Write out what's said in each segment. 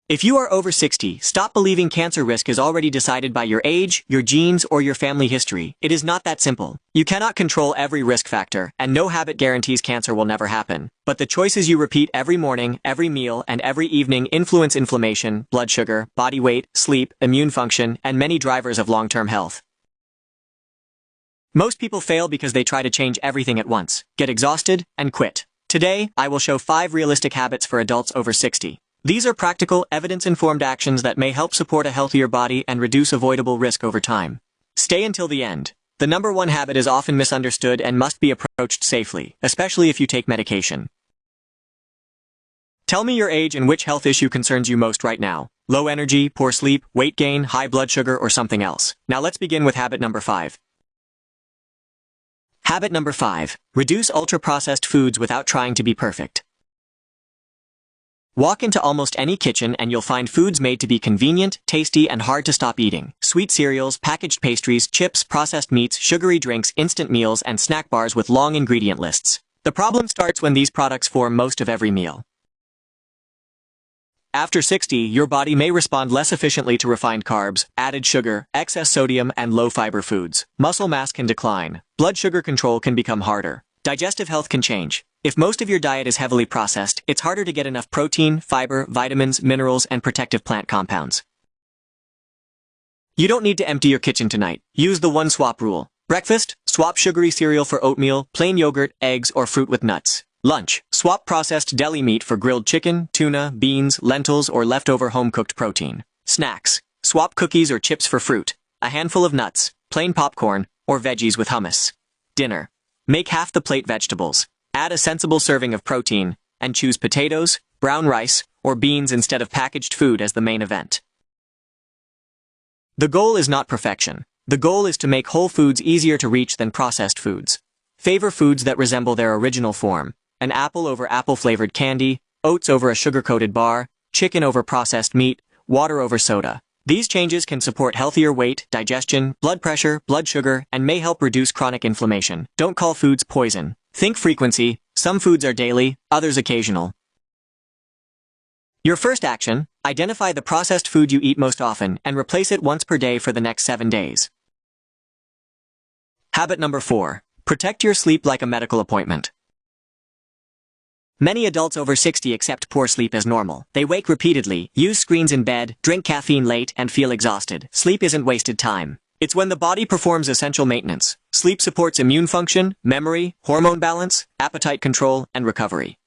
If you are over 60, stop believing cancer risk is already decided by your age, your genes, or your family history. It is not that simple. You cannot control every risk factor, and no habit guarantees cancer will never happen. But the choices you repeat every morning, every meal, and every evening influence inflammation, blood sugar, body weight, sleep, immune function, and many drivers of long-term health. Most people fail because they try to change everything at once, get exhausted, and quit. Today, I will show 5 realistic habits for adults over 60. These are practical, evidence-informed actions that may help support a healthier body and reduce avoidable risk over time. Stay until the end. The number 1 habit is often misunderstood and must be approached safely, especially if you take medication. Tell me your age and which health issue concerns you most right now. Low energy, poor sleep, weight gain, high blood sugar, or something else. Now let's begin with habit number 5. Habit number 5. Reduce ultra-processed foods without trying to be perfect. Walk into almost any kitchen and you'll find foods made to be convenient, tasty, and hard to stop eating. Sweet cereals, packaged pastries, chips, processed meats, sugary drinks, instant meals, and snack bars with long ingredient lists. The problem starts when these products form most of every meal. After 60, your body may respond less efficiently to refined carbs, added sugar, excess sodium, and low-fiber foods. Muscle mass can decline. Blood sugar control can become harder. Digestive health can change. If most of your diet is heavily processed, it's harder to get enough protein, fiber, vitamins, minerals, and protective plant compounds. You don't need to empty your kitchen tonight. Use the one swap rule. Breakfast, swap sugary cereal for oatmeal, plain yogurt, eggs, or fruit with nuts. Lunch, swap processed deli meat for grilled chicken, tuna, beans, lentils, or leftover home-cooked protein. Snacks, swap cookies or chips for fruit, a handful of nuts, plain popcorn, or veggies with hummus. Dinner, make half the plate vegetables. Add a sensible serving of protein, and choose potatoes, brown rice, or beans instead of packaged food as the main event. The goal is not perfection. The goal is to make whole foods easier to reach than processed foods. Favor foods that resemble their original form. An apple over apple-flavored candy, oats over a sugar-coated bar, chicken over processed meat, water over soda. These changes can support healthier weight, digestion, blood pressure, blood sugar, and may help reduce chronic inflammation. Don't call foods poison. Think frequency. Some foods are daily, others occasional. Your first action, identify the processed food you eat most often and replace it once per day for the next 7 days. Habit number 4. Protect your sleep like a medical appointment. Many adults over 60 accept poor sleep as normal. They wake repeatedly, use screens in bed, drink caffeine late, and feel exhausted. Sleep isn't wasted time. It's when the body performs essential maintenance. Sleep supports immune function, memory, hormone balance, appetite control, and recovery.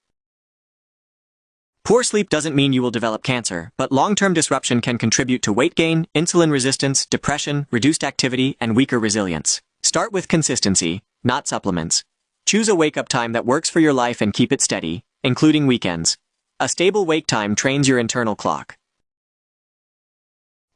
Poor sleep doesn't mean you will develop cancer, but long-term disruption can contribute to weight gain, insulin resistance, depression, reduced activity, and weaker resilience. Start with consistency, not supplements. Choose a wake-up time that works for your life and keep it steady, including weekends. A stable wake time trains your internal clock.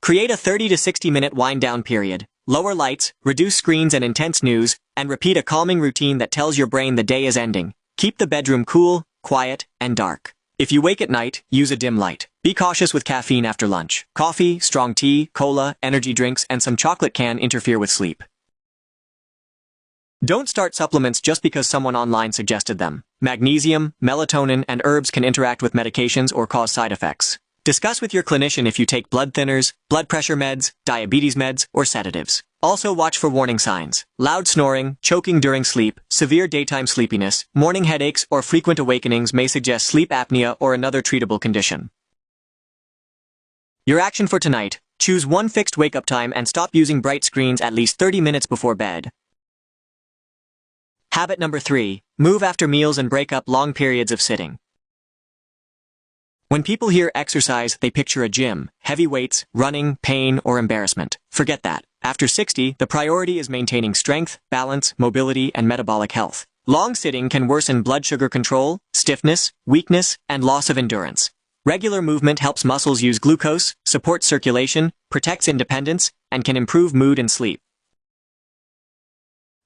Create a 30 to 60-minute wind-down period. Lower lights, reduce screens and intense news, and repeat a calming routine that tells your brain the day is ending. Keep the bedroom cool, quiet, and dark. If you wake at night, use a dim light. Be cautious with caffeine after lunch. Coffee, strong tea, cola, energy drinks, and some chocolate can interfere with sleep. Don't start supplements just because someone online suggested them. Magnesium, melatonin, and herbs can interact with medications or cause side effects. Discuss with your clinician if you take blood thinners, blood pressure meds, diabetes meds, or sedatives. Also watch for warning signs. Loud snoring, choking during sleep, severe daytime sleepiness, morning headaches, or frequent awakenings may suggest sleep apnea or another treatable condition. Your action for tonight: choose one fixed wake-up time and stop using bright screens at least 30 minutes before bed. Habit number 3. Move after meals and break up long periods of sitting. When people hear exercise, they picture a gym, heavy weights, running, pain, or embarrassment. Forget that. After 60, the priority is maintaining strength, balance, mobility, and metabolic health. Long sitting can worsen blood sugar control, stiffness, weakness, and loss of endurance. Regular movement helps muscles use glucose, supports circulation, protects independence, and can improve mood and sleep.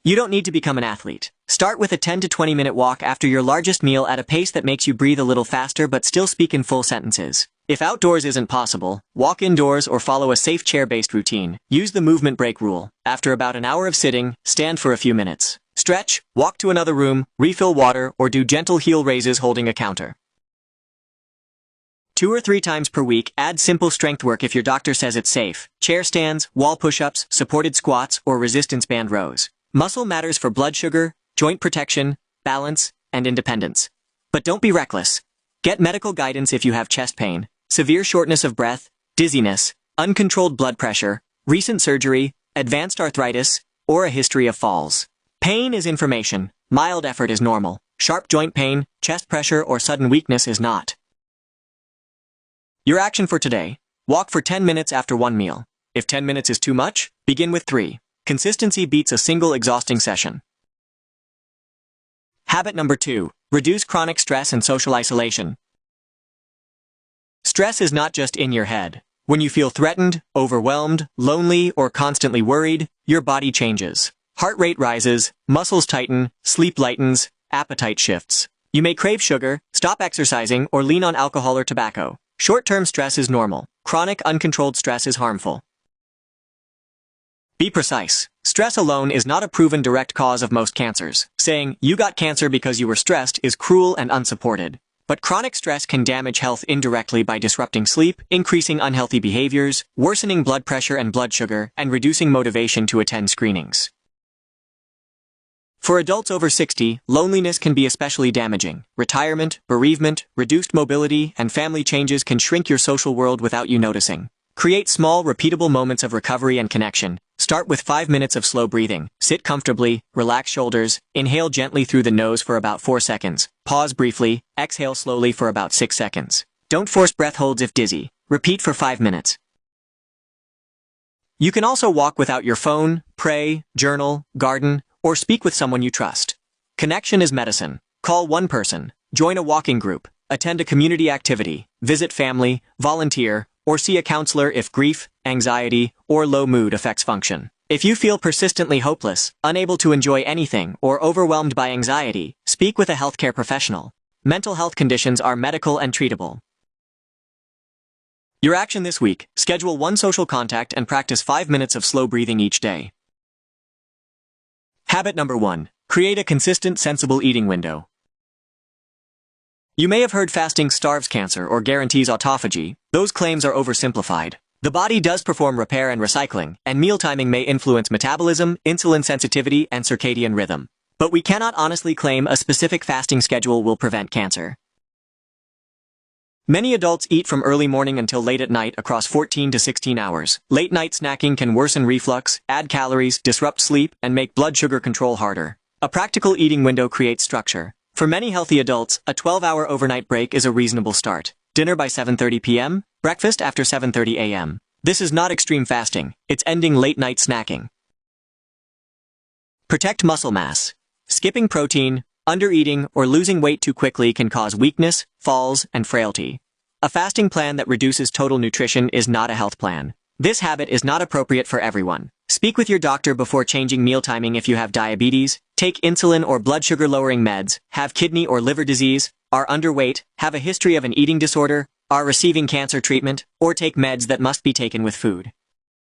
You don't need to become an athlete. Start with a 10 to 20 minute walk after your largest meal at a pace that makes you breathe a little faster but still speak in full sentences. If outdoors isn't possible, walk indoors or follow a safe chair-based routine. Use the movement break rule. After about an hour of sitting, stand for a few minutes. Stretch, walk to another room, refill water, or do gentle heel raises holding a counter. 2 or 3 times per week, add simple strength work if your doctor says it's safe. Chair stands, wall push-ups, supported squats, or resistance band rows. Muscle matters for blood sugar, joint protection, balance, and independence. But don't be reckless. Get medical guidance if you have chest pain, severe shortness of breath, dizziness, uncontrolled blood pressure, recent surgery, advanced arthritis, or a history of falls. Pain is information. Mild effort is normal. Sharp joint pain, chest pressure, or sudden weakness is not. Your action for today: walk for 10 minutes after one meal. If 10 minutes is too much, begin with 3. Consistency beats a single exhausting session. Habit number 2. Reduce chronic stress and social isolation. Stress is not just in your head. When you feel threatened, overwhelmed, lonely, or constantly worried, your body changes. Heart rate rises, muscles tighten, sleep lightens, appetite shifts. You may crave sugar, stop exercising, or lean on alcohol or tobacco. Short-term stress is normal. Chronic, uncontrolled stress is harmful. Be precise. Stress alone is not a proven direct cause of most cancers. Saying, "You got cancer because you were stressed," is cruel and unsupported. But chronic stress can damage health indirectly by disrupting sleep, increasing unhealthy behaviors, worsening blood pressure and blood sugar, and reducing motivation to attend screenings. For adults over 60, loneliness can be especially damaging. Retirement, bereavement, reduced mobility, and family changes can shrink your social world without you noticing. Create small, repeatable moments of recovery and connection. Start with 5 minutes of slow breathing. Sit comfortably, relax shoulders, inhale gently through the nose for about 4 seconds. Pause briefly, exhale slowly for about 6 seconds. Don't force breath holds if dizzy. Repeat for 5 minutes. You can also walk without your phone, pray, journal, garden, or speak with someone you trust. Connection is medicine. Call one person, join a walking group, attend a community activity, visit family, volunteer, or see a counselor if grief, anxiety, or low mood affects function. If you feel persistently hopeless, unable to enjoy anything, or overwhelmed by anxiety, speak with a healthcare professional. Mental health conditions are medical and treatable. Your action this week: schedule 1 social contact and practice 5 minutes of slow breathing each day. Habit number 1. Create a consistent, sensible eating window. You may have heard fasting starves cancer or guarantees autophagy. Those claims are oversimplified. The body does perform repair and recycling, and meal timing may influence metabolism, insulin sensitivity, and circadian rhythm. But we cannot honestly claim a specific fasting schedule will prevent cancer. Many adults eat from early morning until late at night across 14 to 16 hours. Late night snacking can worsen reflux, add calories, disrupt sleep, and make blood sugar control harder. A practical eating window creates structure. For many healthy adults, a 12-hour overnight break is a reasonable start. Dinner by 7:30 p.m., breakfast after 7:30 a.m. This is not extreme fasting. It's ending late-night snacking. Protect muscle mass. Skipping protein, undereating, or losing weight too quickly can cause weakness, falls, and frailty. A fasting plan that reduces total nutrition is not a health plan. This habit is not appropriate for everyone. Speak with your doctor before changing meal timing if you have diabetes, take insulin or blood sugar lowering meds, have kidney or liver disease, are underweight, have a history of an eating disorder, are receiving cancer treatment, or take meds that must be taken with food.